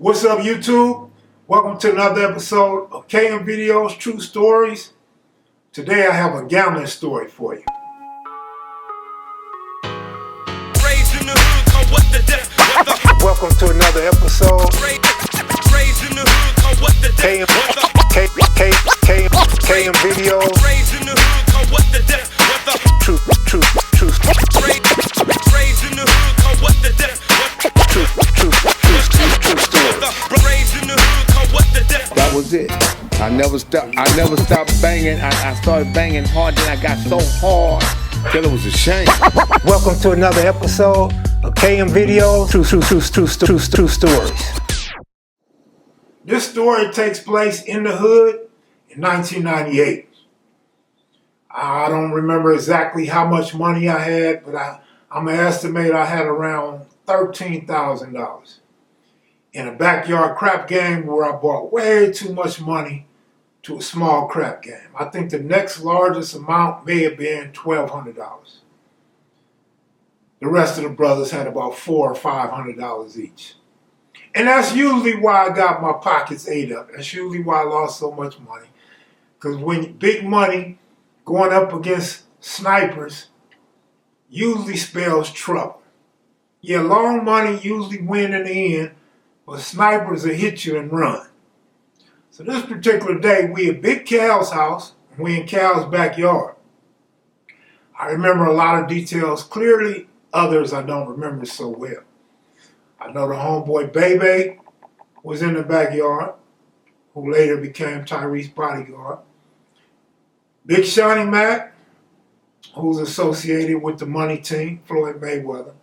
What's up, YouTube? Welcome to another episode of KM Videos True Stories. Today I have a gambling story for you. Welcome to another episode of KM Videos True That was it. I never stopped banging. I started banging hard, then I got so hard till it was a shame. Welcome to another episode of KM Videos True Stories. This story takes place in the hood in 1998. I don't remember exactly how much money I had, but I'm going to estimate I had around $13,000 in a backyard crap game where I bought way too much money to a small crap game. I think the next largest amount may have been $1,200. The rest of the brothers had about $400 or $500 each. And that's usually why I got my pockets ate up. That's usually why I lost so much money. Because when big money going up against snipers usually spells trouble. Yeah, long money usually win in the end, but snipers will hit you and run. So this particular day, we at Big Cal's house, and we in Cal's backyard. I remember a lot of details clearly, others I don't remember so well. I know the homeboy Bebe was in the backyard, who later became Tyrese's bodyguard. Big Shiny Mac, who's associated with the money team, Floyd Mayweather.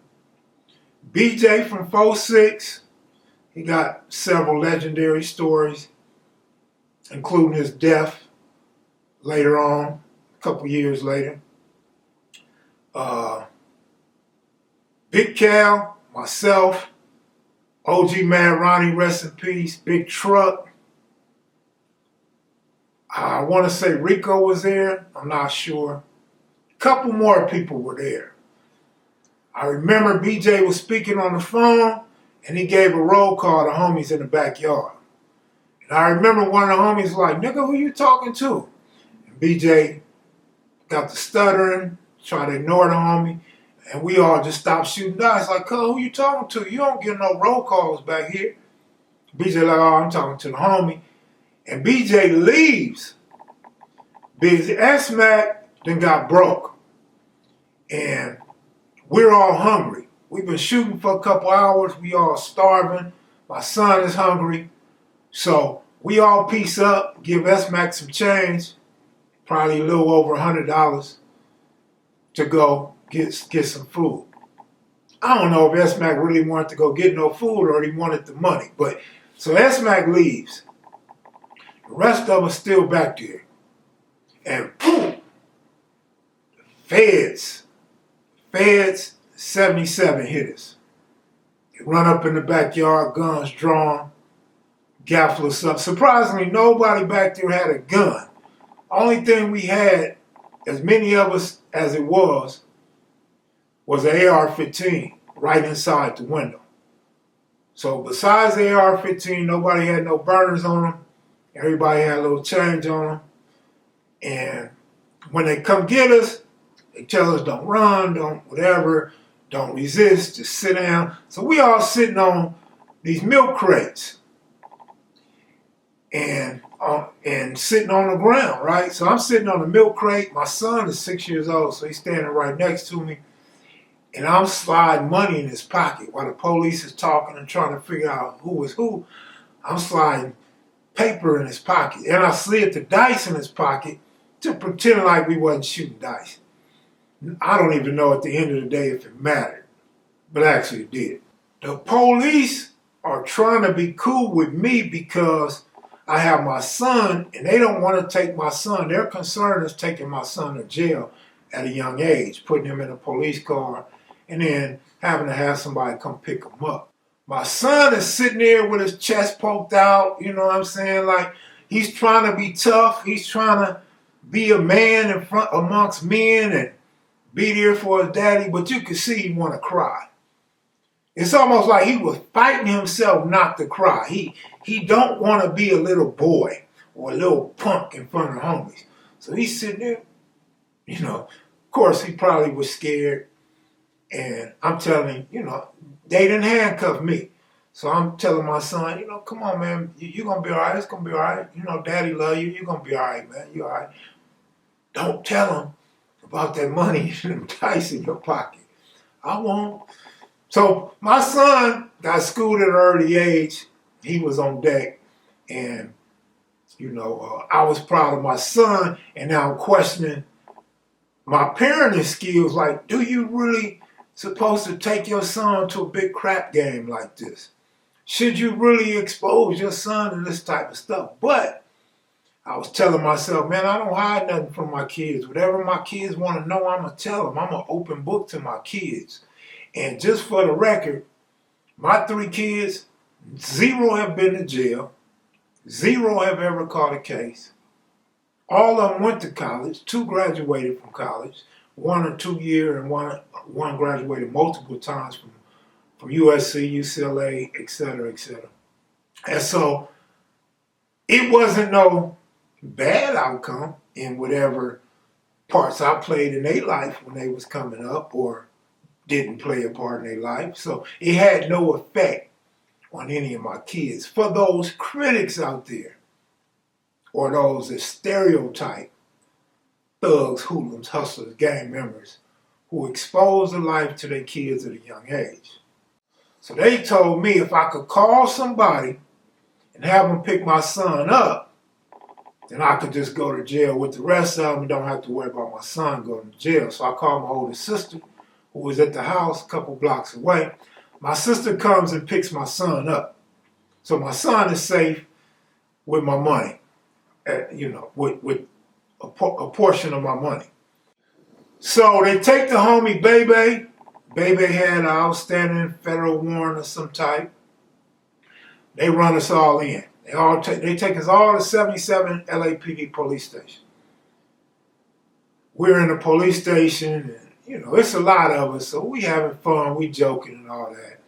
BJ from 4-6, he got several legendary stories, including his death later on, a couple years later. Big Cal, myself, OG Mad Ronnie, rest in peace, Big Truck. I want to say Rico was there, I'm not sure. A couple more people were there. I remember BJ was speaking on the phone, and he gave a roll call to homies in the backyard. And I remember one of the homies was like, "Nigga, who you talking to?" And BJ got to stuttering, trying to ignore the homie, and we all just stopped shooting dice. Like, "Cuz, who you talking to? You don't get no roll calls back here." BJ like, "Oh, I'm talking to the homie." And BJ leaves. Big S-Mac then got broke. And we're all hungry. We've been shooting for a couple hours. We all starving. My son is hungry. So we all piece up, give S-Mac some change, probably a little over $100 to go get some food. I don't know if S-Mac really wanted to go get no food or he wanted the money. But so S-Mac leaves. The rest of us still back there. And boom, Feds 77 hit us. They run up in the backyard, guns drawn, gaffle us up. Surprisingly, nobody back there had a gun. Only thing we had, as many of us as it was an AR-15 right inside the window. So besides the AR-15, nobody had no burners on them. Everybody had a little change on them. And when they come get us, they tell us don't run, don't whatever, don't resist, just sit down. So we all sitting on these milk crates and sitting on the ground, right? So I'm sitting on the milk crate. My son is 6 years old, so he's standing right next to me. And I'm sliding money in his pocket while the police is talking and trying to figure out who was who. I'm sliding paper in his pocket. And I slid the dice in his pocket to pretend like we wasn't shooting dice. I don't even know at the end of the day if it mattered, but actually it did. The police are trying to be cool with me because I have my son and they don't want to take my son. Their concern is taking my son to jail at a young age, putting him in a police car and then having to have somebody come pick him up. My son is sitting there with his chest poked out, you know what I'm saying? Like, he's trying to be tough. He's trying to be a man in front amongst men and be there for his daddy, but you can see he want to cry. It's almost like he was fighting himself not to cry. He don't want to be a little boy or a little punk in front of homies. So he's sitting there, of course he probably was scared. And I'm telling him, they didn't handcuff me. So I'm telling my son, come on, man, you're going to be all right. It's going to be all right. Daddy love you. You're going to be all right, man. You're all right. Don't tell him about that money and them dice in your pocket. I won't. So my son got schooled at an early age. He was on deck. And, I was proud of my son. And now I'm questioning my parenting skills. Like, do you really supposed to take your son to a big crap game like this? Should you really expose your son to this type of stuff? But I was telling myself, man, I don't hide nothing from my kids. Whatever my kids want to know, I'm going to tell them. I'm an open book to my kids. And just for the record, my 3 kids, 0 have been to jail. 0 have ever caught a case. All of them went to college. 2 graduated from college. 1 or 2 year, and one graduated multiple times from USC, UCLA, et cetera, et cetera. And so it wasn't no bad outcome in whatever parts I played in their life when they was coming up or didn't play a part in their life. So it had no effect on any of my kids. For those critics out there, or those that stereotype thugs, hoodlums, hustlers, gang members who expose the life to their kids at a young age. So they told me if I could call somebody and have them pick my son up, then I could just go to jail with the rest of them and don't have to worry about my son going to jail. So I called my older sister, who was at the house a couple blocks away. My sister comes and picks my son up. So my son is safe with my money, with a portion of my money. So they take the homie Bebe. Bebe had an outstanding federal warrant of some type. They run us all in. They take us all to 77 LAPD police station. We're in the police station, and it's a lot of us, so we having fun, we joking and all that.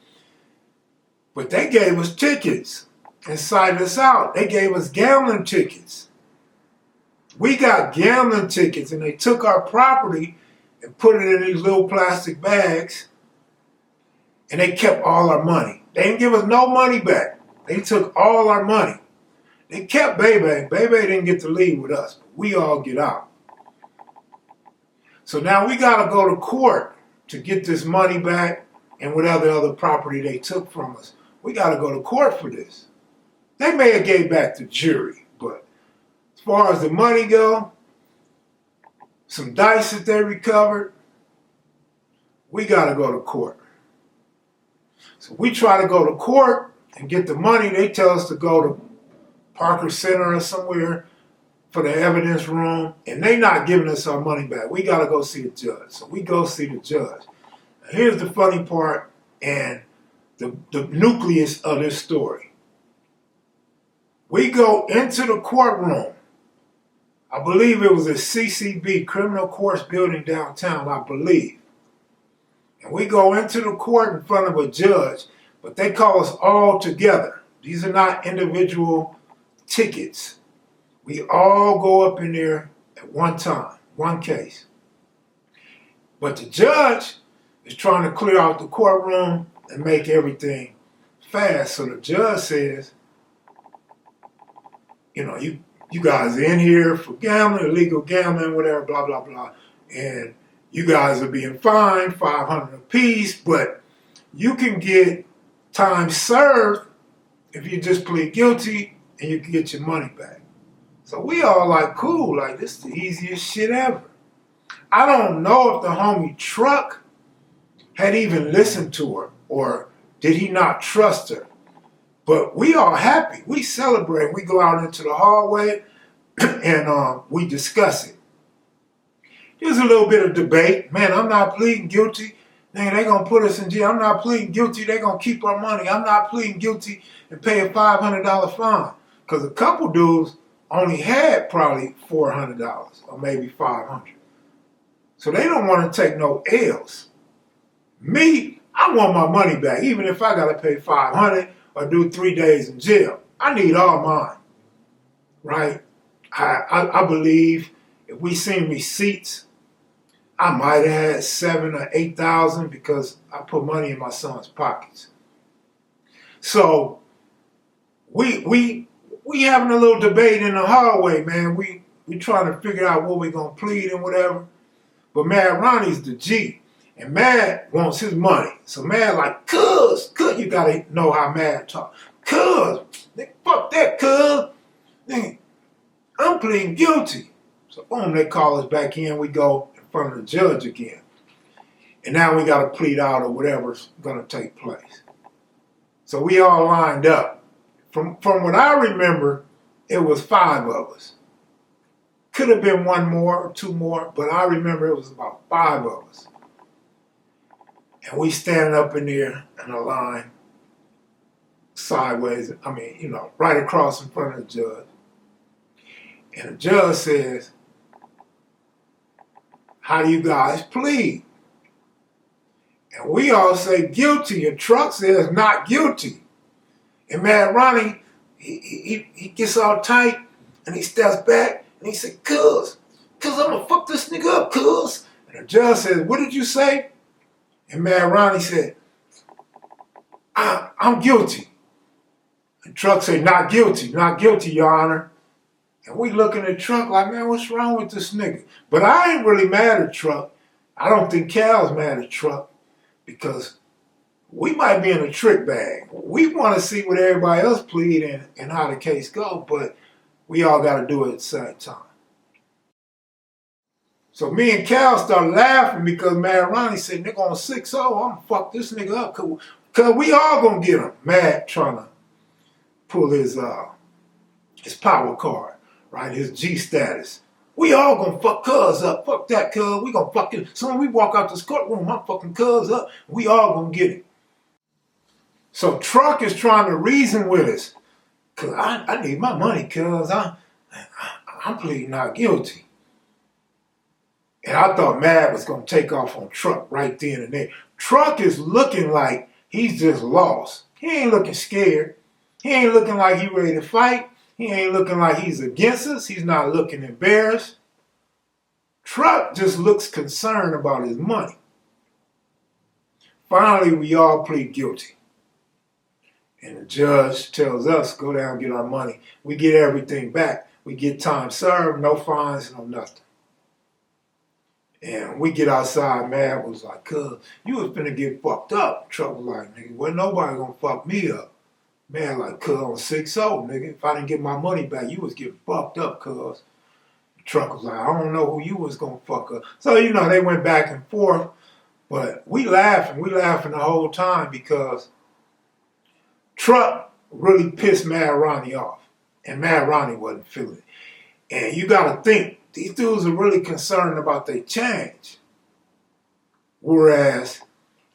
But they gave us tickets and cited us out. They gave us gambling tickets. We got gambling tickets, and they took our property and put it in these little plastic bags, and they kept all our money. They didn't give us no money back. They took all our money. They kept Bebe. Bebe didn't get to leave with us. We all get out. So now we got to go to court to get this money back and whatever other property they took from us. We got to go to court for this. They may have gave back the jury, but as far as the money go, some dice that they recovered, we got to go to court. So we try to go to court and get the money. They tell us to go to Parker Center or somewhere for the evidence room, and they not giving us our money back. We got to go see the judge. So we go see the judge. Now, here's the funny part and the nucleus of this story. We go into the courtroom. I believe it was a CCB, Criminal Courts Building downtown, I believe. And we go into the court in front of a judge, but they call us all together. These are not individual tickets. We all go up in there at one time, one case. But the judge is trying to clear out the courtroom and make everything fast. So the judge says, you guys are in here for gambling, illegal gambling, whatever, blah, blah, blah. And you guys are being fined, $500 apiece, but you can get time served if you just plead guilty and you can get your money back. So we all like, cool, like this is the easiest shit ever. I don't know if the homie Truck had even listened to her or did he not trust her. But we all happy. We celebrate. We go out into the hallway and we discuss it. There's a little bit of debate. Man, I'm not pleading guilty. Man, they're going to put us in jail. I'm not pleading guilty. They're going to keep our money. I'm not pleading guilty and pay a $500 fine. Because a couple dudes only had probably $400 or maybe $500. So they don't want to take no L's. Me, I want my money back, even if I gotta pay $500 or do 3 days in jail. I need all mine, right? I believe if we seen receipts, I might have had 7 or 8,000 because I put money in my son's pockets. So we having a little debate in the hallway, man. We trying to figure out what we gonna plead and whatever. But Mad Ronnie's the G, and Mad wants his money. So Mad like, cuz, you gotta know how Mad talk. Cuz, fuck that, cuz. Nigga, I'm pleading guilty. So boom, they call us back in. We go in front of the judge again. And now we got to plead out or whatever's going to take place. So we all lined up. From what I remember, it was 5 of us. Could have been 1 more or 2 more, but I remember it was about 5 of us. And we standing up in there in a line, sideways, right across in front of the judge. And the judge says, how do you guys plead? And we all say guilty, and Truck says not guilty. And Mad Ronnie, he gets all tight, and he steps back, and he said, cuz I'm gonna fuck this nigga up, cuz. And the judge says, what did you say? And Mad Ronnie said, I'm guilty. And Truck said, not guilty, Your Honor. And we looking at Truck like, man, what's wrong with this nigga? But I ain't really mad at Truck. I don't think Cal's mad at Truck because we might be in a trick bag. We want to see what everybody else plead and how the case go, but we all got to do it at the same time. So me and Cal started laughing because Mad Ronnie said, nigga, on 6-0, I'm going to fuck this nigga up because we all going to get him. Mad trying to pull his power card. Right, his G status. We all gonna fuck cuz up. Fuck that cuz. We gonna fuck it. So when we walk out this courtroom, I'm fucking cuz up. We all gonna get it. So Truck is trying to reason with us. Cuz I need my money, cuz I'm pleading not guilty. And I thought Mad was gonna take off on Truck right then and there. Truck is looking like he's just lost. He ain't looking scared. He ain't looking like he ready to fight. He ain't looking like he's against us. He's not looking embarrassed. Truck just looks concerned about his money. Finally, we all plead guilty. And the judge tells us, go down and get our money. We get everything back. We get time served, no fines, no nothing. And we get outside, Mad was like, cuz, you was finna get fucked up. Truck was like, nigga, well, nobody gonna fuck me up. Man, like, cuz on 6-0, nigga, if I didn't get my money back, you was getting fucked up, cuz. Truck was like, I don't know who you was gonna fuck up. So, they went back and forth, but we laughing the whole time because Truck really pissed Mad Ronnie off, and Mad Ronnie wasn't feeling it. And you gotta think, these dudes are really concerned about their change, whereas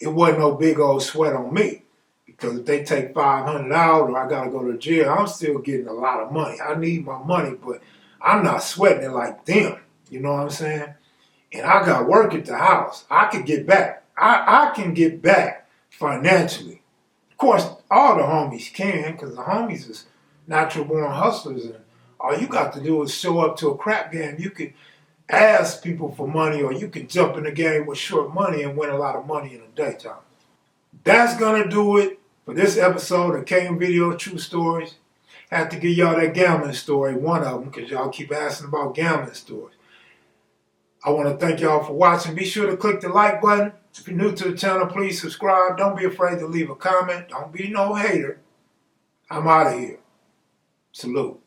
it wasn't no big old sweat on me. Because if they take $500 out or I got to go to jail, I'm still getting a lot of money. I need my money, but I'm not sweating it like them. You know what I'm saying? And I got work at the house. I could get back. I can get back financially. Of course, all the homies can because the homies is natural born hustlers. And all you got to do is show up to a crap game. You can ask people for money or you can jump in the game with short money and win a lot of money in the daytime. That's going to do it for this episode of KM Video True Stories. Had to give y'all that gambling story, one of them, because y'all keep asking about gambling stories. I want to thank y'all for watching. Be sure to click the like button. If you're new to the channel, please subscribe. Don't be afraid to leave a comment. Don't be no hater. I'm out of here. Salute.